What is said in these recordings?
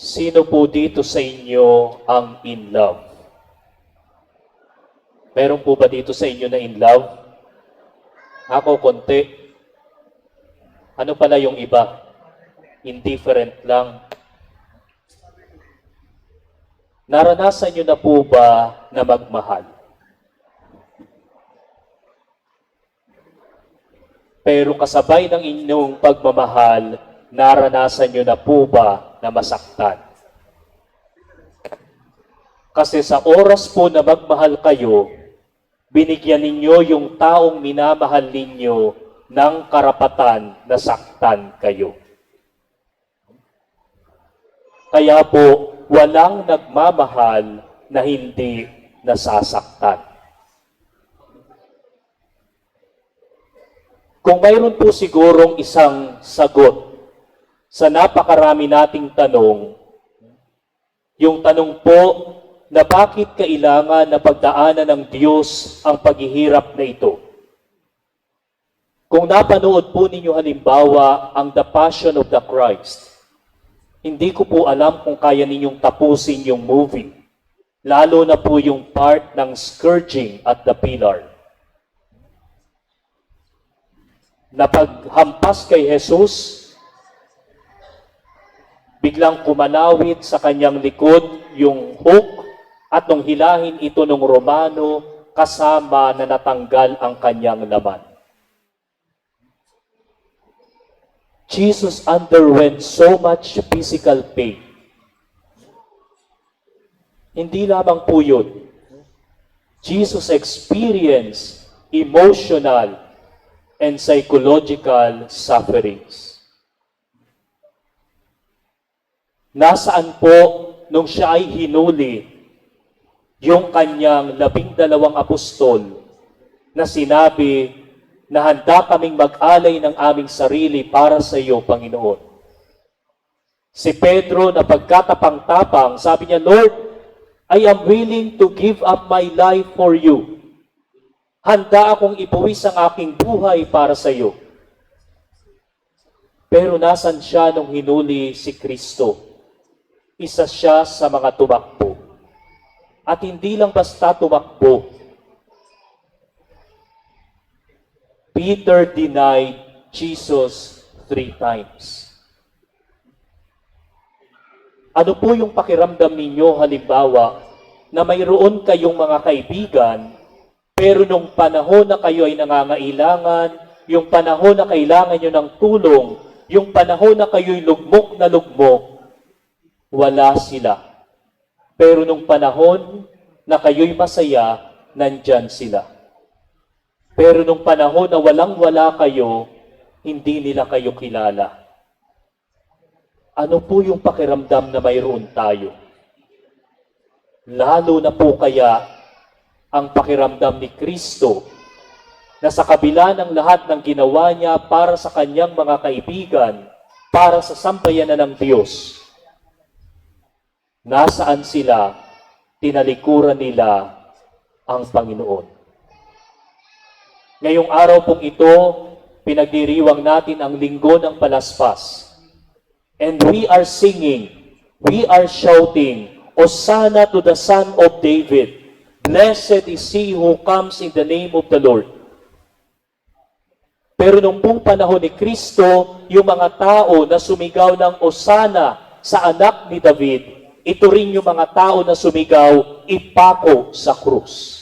Sino po dito sa inyo ang in love? Meron po ba dito sa inyo na in love? Ako, konti. Ano pala yung iba? Indifferent lang. Naranasan nyo na po ba na magmahal? Pero kasabay ng inyong pagmamahal, naranasan nyo na po ba na masaktan? Kasi sa oras po na magmahal kayo, binigyan ninyo yung taong minamahal ninyo ng karapatan na saktan kayo. Kaya po, walang nagmamahal na hindi nasasaktan. Kung mayroon po sigurong isang sagot sa napakarami nating tanong, yung tanong po na bakit kailangan na pagdaanan ng Diyos ang paghihirap na ito. Kung napanood po ninyo halimbawa ang The Passion of the Christ, hindi ko po alam kung kaya ninyong tapusin yung movie, lalo na po yung part ng scourging at the pillar. Na paghampas kay Jesus, biglang kumanawit sa kanyang likod yung hook at nung hilahin ito ng Romano, kasama na natanggal ang kanyang laman. Jesus underwent so much physical pain. Hindi lamang po yun. Jesus experienced emotional and psychological sufferings. Nasaan po nung siya ay hinuli yung kanyang 12 apostol na sinabi na handa kaming mag-alay ng aming sarili para sa iyo, Panginoon. Si Pedro na pagkatapang-tapang, sabi niya, Lord, I am willing to give up my life for you. Handa akong ibuwis ang aking buhay para sa iyo. Pero nasan siya nung hinuli si Kristo? Isa siya sa mga tumakbo. At hindi lang basta tumakbo. Peter denied Jesus 3 times. Ano po yung pakiramdam ninyo halimbawa na mayroon kayong mga kaibigan, pero nung panahon na kayo ay nangangailangan, yung panahon na kailangan nyo ng tulong, yung panahon na kayo'y lugmok na lugmok, wala sila. Pero nung panahon na kayo'y masaya, nandyan sila. Pero nung panahon na walang-wala kayo, hindi nila kayo kilala. Ano po yung pakiramdam na mayroon tayo? Lalo na po kaya ang pakiramdam ni Kristo na sa kabila ng lahat ng ginawa niya para sa kanyang mga kaibigan, para sa sambayanan ng Diyos, nasaan sila? Tinalikuran nila ang Panginoon. Ngayong araw pong ito, pinagdiriwang natin ang linggo ng palaspas. And we are singing, we are shouting, Hosanna to the Son of David. Blessed is he who comes in the name of the Lord. Pero nung pong panahon ni Kristo, yung mga tao na sumigaw ng Hosanna sa anak ni David, ito rin yung mga tao na sumigaw, ipako sa krus.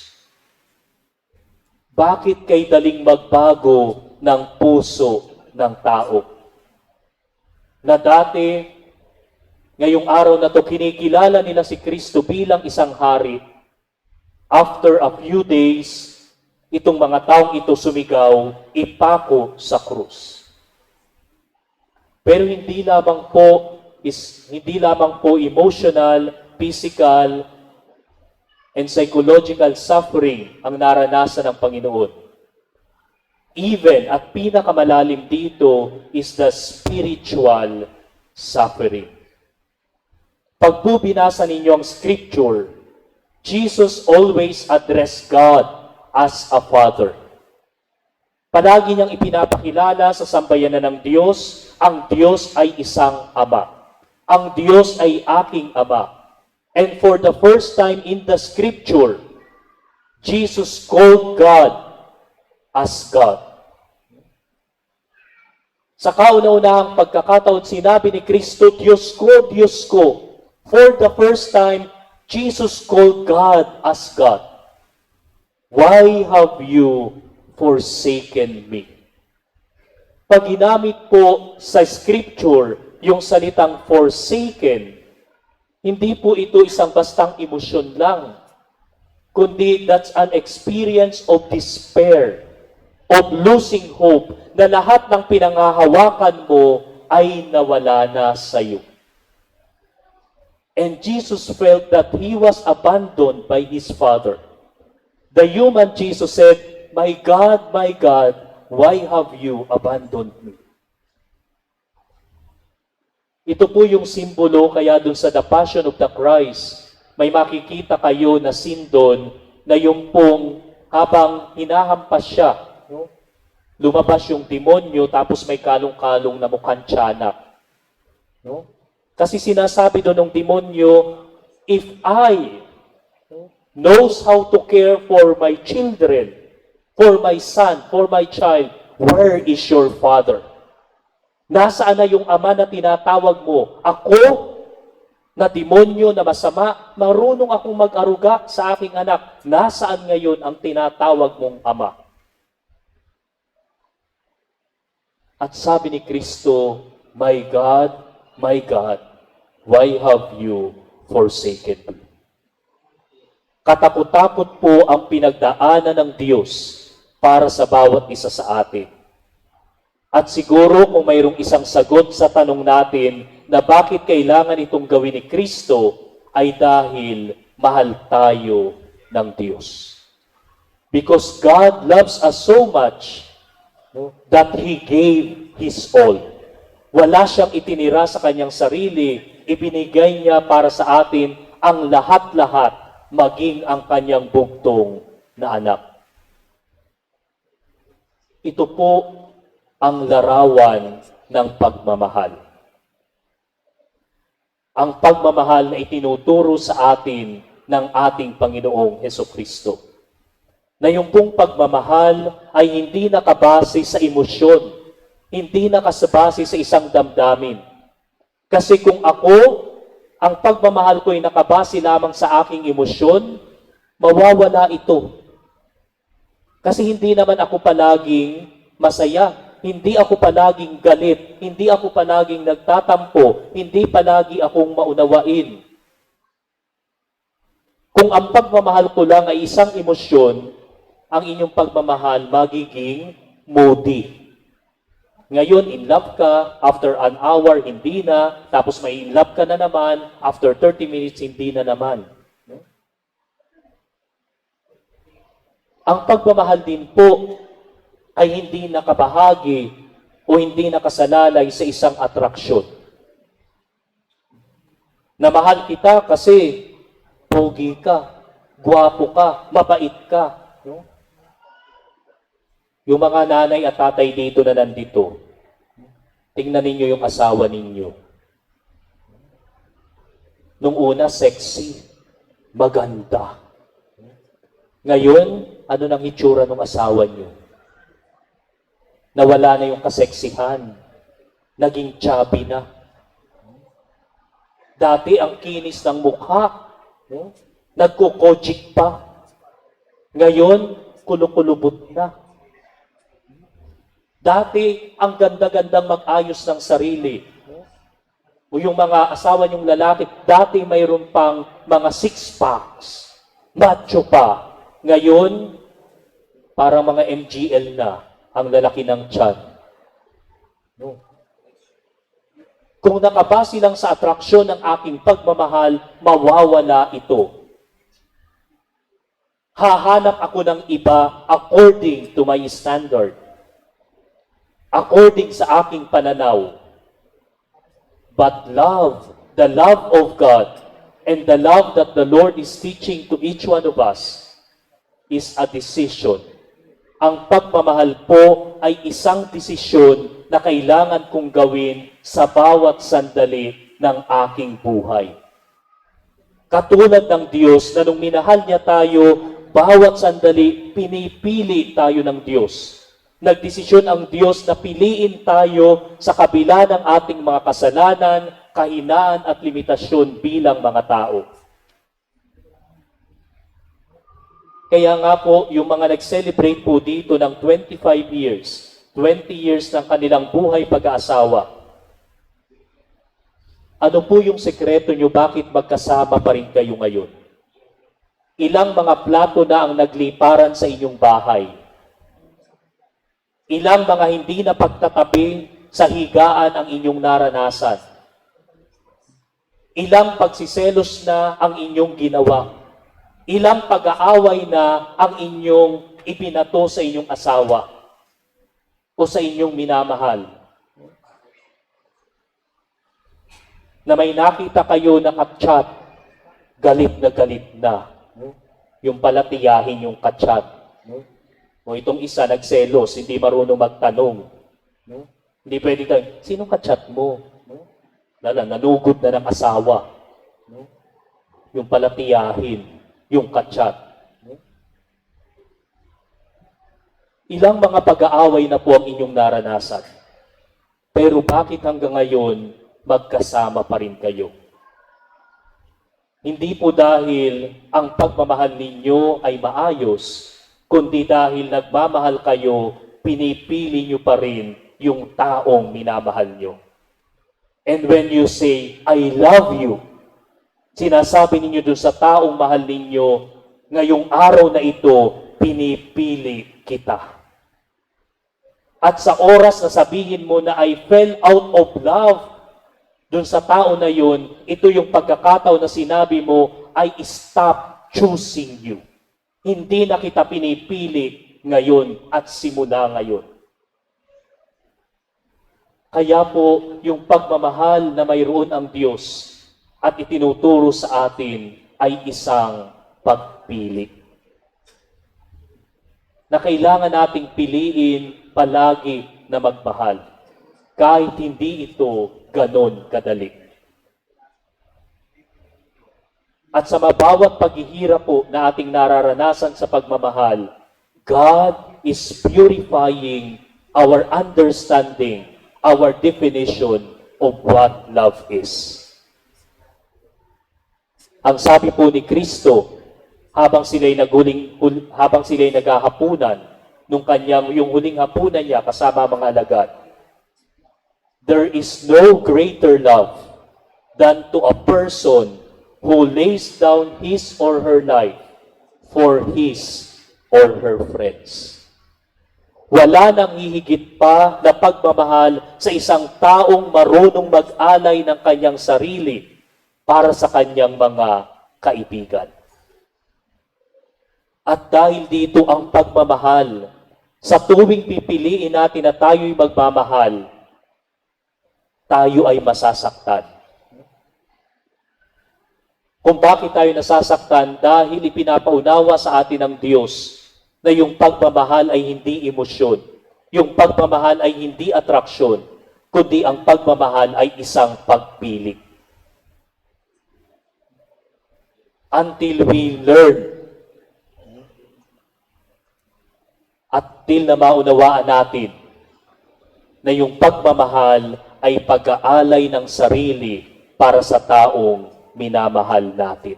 Bakit kay daling magbago ng puso ng tao? Na dati, ngayong araw na to, kinikilala nila si Kristo bilang isang hari. After a few days, itong mga taong ito sumigaw, ipako sa krus. Pero hindi lamang po emotional, physical, and psychological suffering ang naranasan ng Panginoon. Even at pinakamalalim dito is the spiritual suffering. Pag po binasa ninyo ang scripture, Jesus always addressed God as a Father. Palagi niyang ipinapakilala sa sambayanan ng Diyos, ang Diyos ay isang Ama. ang Diyos ay aking Ama. And for the first time in the Scripture, Jesus called God as God. Sa kauna-unahang pagkakataon, sinabi ni Kristo, Diyos ko, Diyos ko. For the first time, Jesus called God as God. Why have you forsaken me? Pag ginamit po sa Scripture, yung salitang forsaken, hindi po ito isang bastang emosyon lang, kundi that's an experience of despair, of losing hope, na lahat ng pinangahawakan mo ay nawala na sa iyo. And Jesus felt that He was abandoned by His Father. The human Jesus said, my God, why have you abandoned me? Ito po yung simbolo, kaya dun sa The Passion of the Christ, may makikita kayo na scene doon na yung pong habang hinahampas siya, no? Lumabas yung demonyo tapos may kalong-kalong na mukhang tiyanak. No? Kasi sinasabi doon ng demonyo, if I knows how to care for my children, for my son, for my child, where is your father? Nasaan na yung ama na tinatawag mo? Ako, na demonyo na masama, marunong akong mag-aruga sa aking anak. Nasaan ngayon ang tinatawag mong ama? At sabi ni Kristo, my God, why have you forsaken me? Katakot-takot po ang pinagdaanan ng Diyos para sa bawat isa sa atin. At siguro kung mayroong isang sagot sa tanong natin na bakit kailangan itong gawin ni Kristo, ay dahil mahal tayo ng Diyos. Because God loves us so much that He gave His all. Wala siyang itinira sa kanyang sarili, ibinigay niya para sa atin ang lahat-lahat, maging ang kanyang bugtong na anak. Ito po ang larawan ng pagmamahal. Ang pagmamahal na itinuturo sa atin ng ating Panginoong Hesukristo. Na yung pong pagmamahal ay hindi nakabase sa emosyon, hindi nakasabase sa isang damdamin. Kasi kung ako, ang pagmamahal ko ay nakabase lamang sa aking emosyon, mawawala ito. Kasi hindi naman ako palaging masaya, hindi ako palaging galit, hindi ako palaging nagtatampo, hindi palagi akong maunawain. Kung ang pagmamahal ko lang ay isang emosyon, ang inyong pagmamahal magiging moody. Ngayon, in love ka, after an hour, hindi na, tapos may in love ka na naman, after 30 minutes, hindi na naman. Ang pagmamahal din po ay hindi nakabahagi o hindi nakasalalay sa isang atraksyon. Na mahal kita kasi pogi ka, gwapo ka, mabait ka. No? Yung mga nanay at tatay dito na nandito, tingnan ninyo yung asawa ninyo. Nung una, sexy, maganda. Ngayon, ano nang itsura ng asawa niyo? Nawala na yung kaseksihan. Naging chubby na. Dati ang kinis ng mukha. Nagkukojik pa. Ngayon, kulukulubot na. Dati, ang ganda-gandang mag-ayos ng sarili. O yung mga asawa niyong lalaki, dati mayroon pang mga six-packs. Macho pa. Ngayon, parang mga MGL na ang lalaki ng tiyan. No. Kung nakabase lang sa atraksyon ng aking pagmamahal, mawawala ito. Hahanap ako ng iba according to my standard. According sa aking pananaw. But love, the love of God, and the love that the Lord is teaching to each one of us is a decision. Ang pagmamahal po ay isang desisyon na kailangan kong gawin sa bawat sandali ng aking buhay. Katulad ng Diyos na nung minahal niya tayo, bawat sandali, pinipili tayo ng Diyos. Nagdesisyon ang Diyos na piliin tayo sa kabila ng ating mga kasalanan, kahinaan at limitasyon bilang mga tao. Kaya nga po, yung mga nag-celebrate po dito ng 25 years, 20 years ng kanilang buhay pag-aasawa, ano po yung sekreto nyo bakit magkasama pa rin kayo ngayon? Ilang mga plato na ang nagliparan sa inyong bahay? Ilang mga hindi na pagtatabi sa higaan ang inyong naranasan? Ilang pagsiselos na ang inyong ginawa? Ilang pag-aaway na ang inyong ipinato sa inyong asawa o sa inyong minamahal? Na may nakita kayo na ka-chat, galit na. Yung pala tiyahin yung ka-chat. O itong isa nagselos, hindi marunong magtanong. Hindi pwede tayo, sinong ka-chat mo? Nanugod na ng asawa. Yung pala tiyahin, yung ka-chat. Ilang mga pag-aaway na po ang inyong naranasan. Pero bakit hanggang ngayon, magkasama pa rin kayo? Hindi po dahil ang pagmamahal ninyo ay maayos, kundi dahil nagmamahal kayo, pinipili nyo pa rin yung taong minamahal nyo. And when you say, I love you, sinasabi ninyo dun sa taong mahal ninyo, ngayong araw na ito, pinipili kita. At sa oras na sabihin mo na I fell out of love dun sa tao na yun, ito yung pagkakataon na sinabi mo, I stop choosing you. Hindi na kita pinipili ngayon at simula ngayon. Kaya po, yung pagmamahal na mayroon ang Diyos at itinuturo sa atin ay isang pagpili. Na kailangan nating piliin palagi na magmahal, kahit hindi ito ganon kadali. At sa mabawat paghihirap po na ating nararanasan sa pagmamahal, God is purifying our understanding, our definition of what love is. Ang sabi po ni Kristo, habang sila'y naghahapunan, nung yung huling hapunan niya kasama mga alagad, there is no greater love than to a person who lays down his or her life for his or her friends. Wala nang hihigit pa na pagmamahal sa isang taong marunong mag-alay ng kanyang sarili para sa kanyang mga kaibigan. At dahil dito ang pagmamahal, sa tuwing pipiliin natin na tayo'y magmamahal, tayo ay masasaktan. Kung bakit tayo nasasaktan? Dahil ipinapaunawa sa atin ng Diyos na yung pagmamahal ay hindi emosyon. Yung pagmamahal ay hindi atraksyon, kundi ang pagmamahal ay isang pagpili. Until we learn at till na maunawaan natin na yung pagmamahal ay pag-aalay ng sarili para sa taong minamahal natin.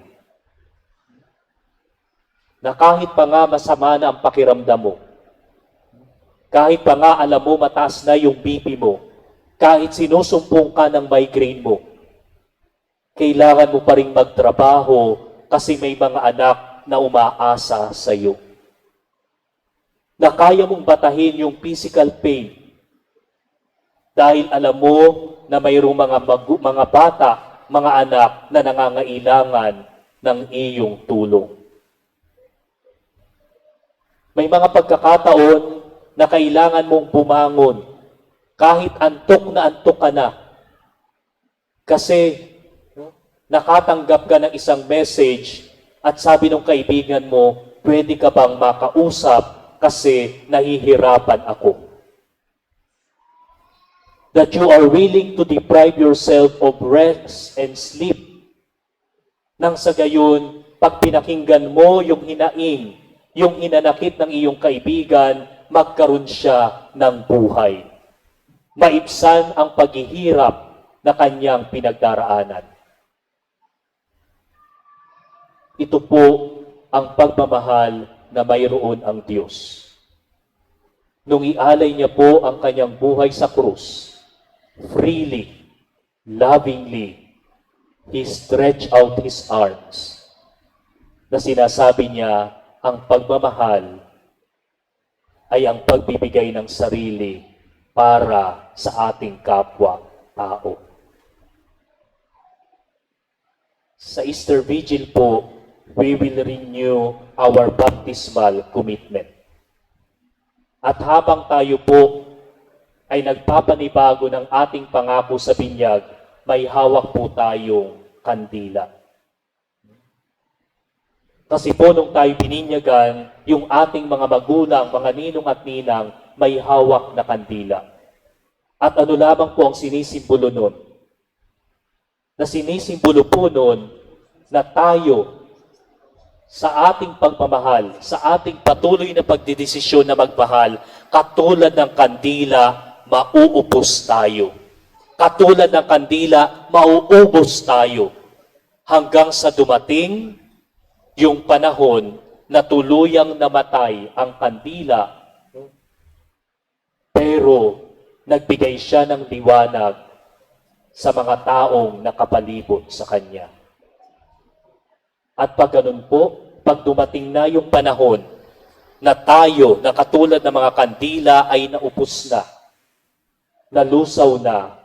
Na kahit pa nga masama na ang pakiramdam mo, kahit pa nga alam mo mataas na yung BP mo, kahit sinusumpong ka ng migraine mo, kailangan mo pa rin magtrabaho kasi may mga anak na umaasa sa iyo. Na kaya mong batahin yung physical pain dahil alam mo na mayroong mga bata, mga anak na nangangailangan ng iyong tulong. May mga pagkakataon na kailangan mong bumangon kahit antok ka na. Kasi nakatanggap ka ng isang message at sabi ng kaibigan mo, pwede ka bang makausap kasi nahihirapan ako. that you are willing to deprive yourself of rest and sleep. Nang sa gayon, pag pinakinggan mo yung hinaing, yung hinanakit ng iyong kaibigan, magkaroon siya ng buhay. Maibsan ang paghihirap na kanyang pinagdaraanan. Ito po ang pagmamahal na mayroon ang Diyos. Nung ialay niya po ang kanyang buhay sa krus, freely, lovingly, He stretched out His arms na sinasabi niya ang pagmamahal ay ang pagbibigay ng sarili para sa ating kapwa-tao. Sa Easter Vigil po, we will renew our baptismal commitment. At habang tayo po ay nagpapanibago ng ating pangako sa binyag, may hawak po tayong kandila. Kasi po nung tayo bininyagan, yung ating mga magulang, mga ninong at ninang, may hawak na kandila. At ano lamang po ang sinisimbolo nun? Na sinisimbolo po nun na tayo sa ating pagmamahal, sa ating patuloy na pagdidesisyon na magmahal, katulad ng kandila, mauupos tayo. Katulad ng kandila, mauubos tayo. Hanggang sa dumating yung panahon na tuluyang namatay ang kandila, pero nagbigay siya ng liwanag sa mga taong nakapalibot sa kanya. At pag ganun po, pag dumating na yung panahon na tayo, na katulad ng mga kandila ay naupos na, nalusaw na,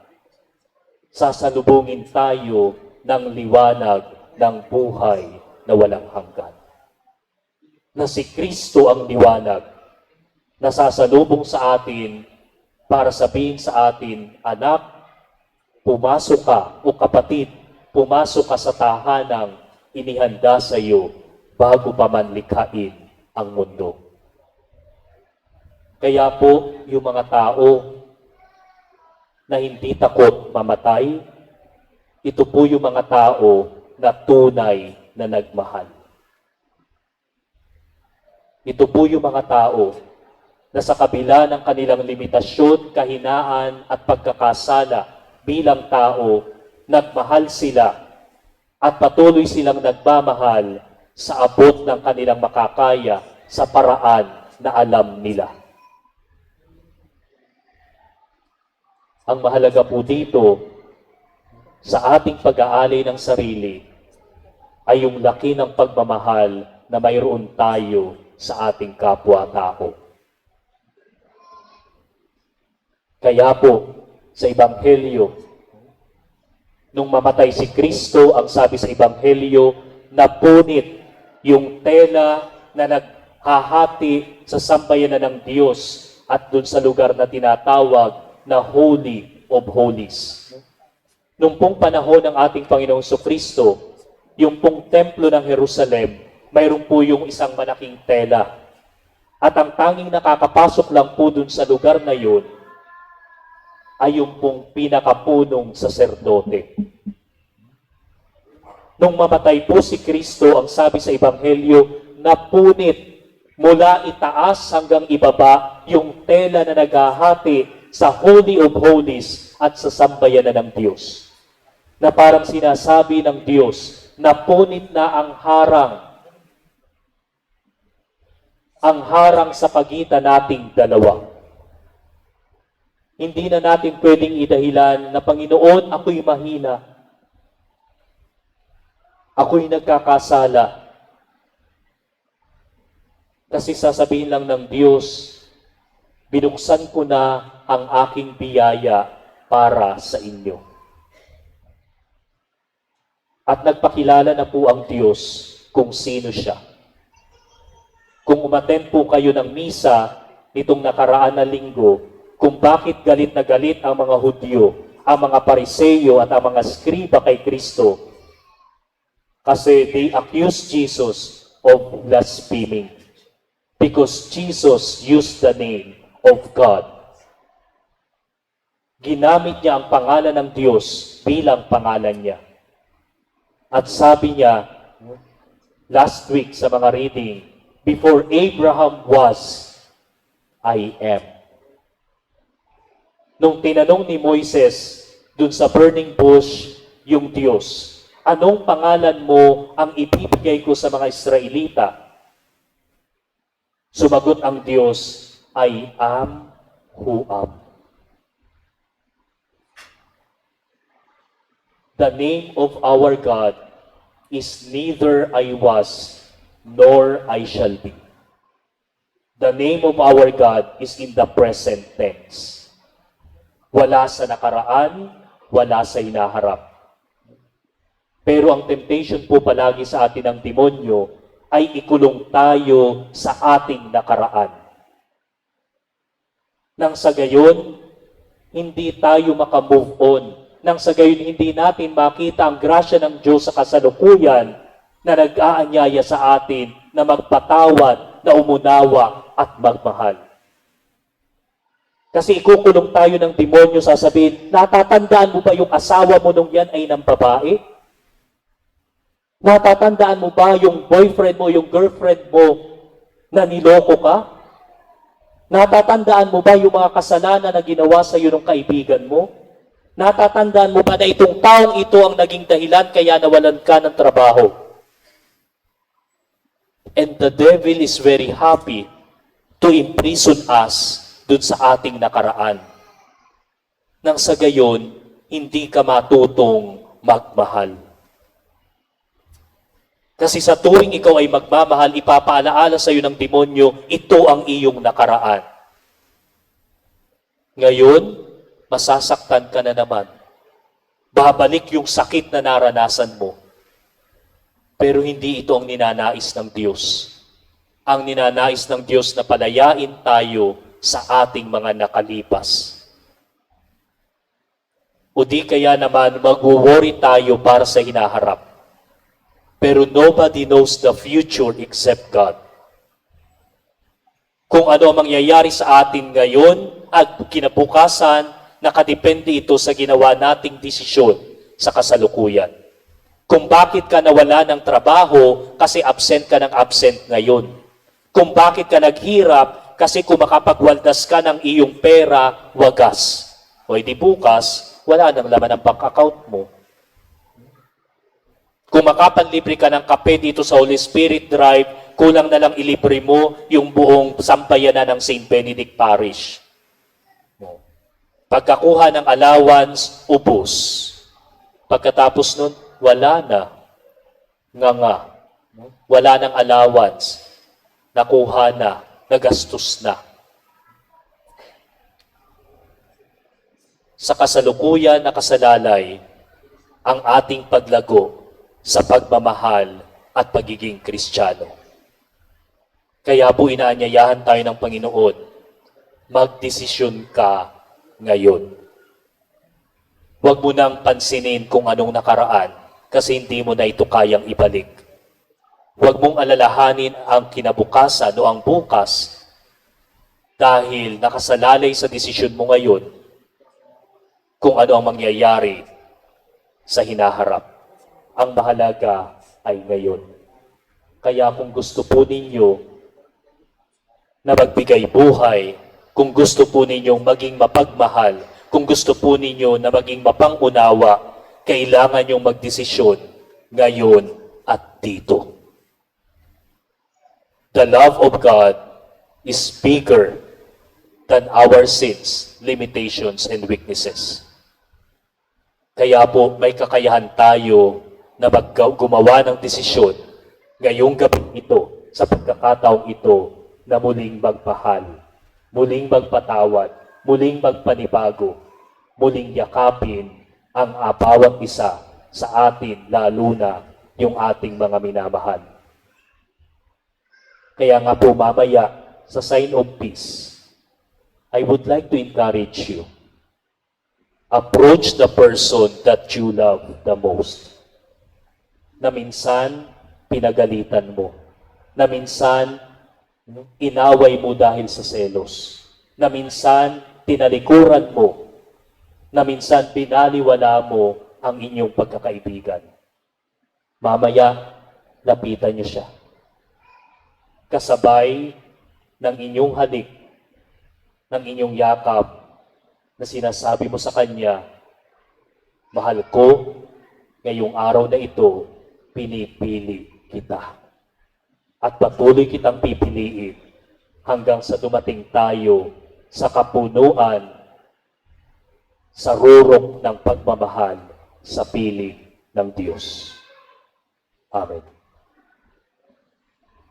sasalubungin tayo ng liwanag ng buhay na walang hanggan. Na si Kristo ang liwanag na sasalubong sa atin para sabihin sa atin, anak, pumasok ka, o kapatid, pumasok ka sa tahanang inihanda sa iyo bago pa man likhain ang mundo. Kaya po, yung mga tao na hindi takot mamatay, ito po yung mga tao na tunay na nagmahal. Ito po yung mga tao na sa kabila ng kanilang limitasyon, kahinaan at pagkakasala bilang tao, nagmahal sila at patuloy silang nagmamahal sa abot ng kanilang makakaya sa paraan na alam nila. Ang mahalaga po dito sa ating pag-aalay ng sarili ay yung laki ng pagmamahal na mayroon tayo sa ating kapwa-tao. Kaya po, sa Ebanghelyo, nung mamatay si Kristo, ang sabi sa Ebanghelyo, napunit yung tela na naghahati sa sambayanan ng Diyos at dun sa lugar na tinatawag na Holy of Holies. Nung pong panahon ng ating Panginoong Kristo, yung pong templo ng Jerusalem, mayroon po yung isang malaking tela. At ang tanging nakakapasok lang po dun sa lugar na yun, ay yung pong pinakapunong saserdote. Nung mamatay po si Kristo, ang sabi sa Ebanghelyo, napunit mula itaas hanggang ibaba yung tela na naghahati sa Holy of Holies at sa sambayanan ng Diyos. Na parang sinasabi ng Diyos, napunit na ang harang sa pagitan nating dalawa. Hindi na natin pwedeng idahilan na, Panginoon, ako'y mahina. Ako'y nagkakasala. Kasi sasabihin lang ng Diyos, binuksan ko na ang aking biyaya para sa inyo. At nagpakilala na po ang Diyos kung sino siya. Kung umattend po kayo ng misa nitong nakaraan na linggo, kung bakit galit na galit ang mga Hudyo, ang mga Pariseyo at ang mga Skriba kay Kristo. Kasi they accused Jesus of blaspheming. Because Jesus used the name of God. ginamit niya ang pangalan ng Diyos bilang pangalan niya. At sabi niya, last week sa mga reading, before Abraham was, I am. Nung tinanong ni Moises dun sa burning bush yung Diyos, anong pangalan mo ang ibibigay ko sa mga Israelita? Sumagot ang Diyos, I am who am. The name of our God is neither I was nor I shall be. The name of our God is in the present tense. Wala sa nakaraan, wala sa hinaharap. Pero ang temptation po palagi sa atin ng demonyo ay ikulong tayo sa ating nakaraan. Nang sa gayon, hindi tayo makamove on. Nang sa gayon, hindi natin makita ang grasya ng Diyos sa kasalukuyan na nag-aanyaya sa atin na magpatawad, na umunawa at magmahal. Kasi ikukulong tayo ng demonyo, sasabihin, natatandaan mo ba yung asawa mo nung yan ay ng babae? Natatandaan mo ba yung boyfriend mo, yung girlfriend mo na niloko ka? Natatandaan mo ba yung mga kasalanan na ginawa sa iyo ng kaibigan mo? Natatandaan mo ba na itong taong ito ang naging dahilan kaya nawalan ka ng trabaho? And the devil is very happy to imprison us dun sa ating nakaraan. Nang sa gayon, hindi ka matutong magmahal. Kasi sa tuwing ikaw ay magmamahal, ipapaalaala sa iyo ng demonyo, ito ang iyong nakaraan. Ngayon, masasaktan ka na naman. Babalik yung sakit na naranasan mo. Pero hindi ito ang ninanais ng Diyos. Ang ninanais ng Diyos na palayain tayo sa ating mga nakalipas. O di kaya naman mag-worry tayo para sa hinaharap. Pero nobody knows the future except God. Kung ano ang mangyayari sa atin ngayon at kinabukasan, nakadepende ito sa ginawa nating desisyon sa kasalukuyan. Kung bakit ka nawala ng trabaho kasi absent ka ng absent ngayon. Kung bakit ka naghirap kasi kung makapagwaldas ka ng iyong pera, wagas. O di bukas, wala nang laman ang bank account mo. Kung makapanlibre ka ng kape dito sa Holy Spirit Drive, kulang na lang ilibre mo yung buong sampayanan ng St. Benedict Parish. Pagkakuha ng allowance, ubos. Pagkatapos nun, wala na. Nga. Wala ng allowance. Nakuha na. Nagastos na. Sa kasalukuyan na kasalalay, ang ating paglago sa pagmamahal at pagiging Kristiyano. Kaya po inaanyayahan tayo ng Panginoon, magdesisyon ka ngayon. Huwag mo nang pansinin kung anong nakaraan kasi hindi mo na ito kayang ibalik. Huwag mong alalahanin ang kinabukasan o ang bukas dahil nakasalalay sa desisyon mo ngayon kung ano ang mangyayari sa hinaharap. Ang mahalaga ay ngayon. Kaya kung gusto po ninyo na magbigay buhay, kung gusto po ninyong maging mapagmahal, kung gusto po ninyo na maging mapangunawa, kailangan nyong magdesisyon ngayon at dito. The love of God is bigger than our sins, limitations, and weaknesses. Kaya po may kakayahan tayo na gumawa ng desisyon ngayong gabi ito, sa pagkakataong ito, na muling magpahal, muling magpatawad, muling magpanibago, muling yakapin ang bawat isa sa atin, lalo na yung ating mga minamahal. Kaya nga po mamaya, sa sign of peace, I would like to encourage you. Approach the person that you love the most. Na minsan, pinagalitan mo. Na minsan, inaway mo dahil sa selos. Na minsan, tinalikuran mo. na minsan binaliwala mo ang inyong pagkakaibigan. Mamaya, lapitan niyo siya. Kasabay ng inyong halik, ng inyong yakap, na sinasabi mo sa kanya, mahal ko, ngayong araw na ito, pinipili kita. At patuloy kitang pipiliin hanggang sa dumating tayo sa kapunuan, sa rurok ng pagmamahal sa piling ng Diyos. Amen.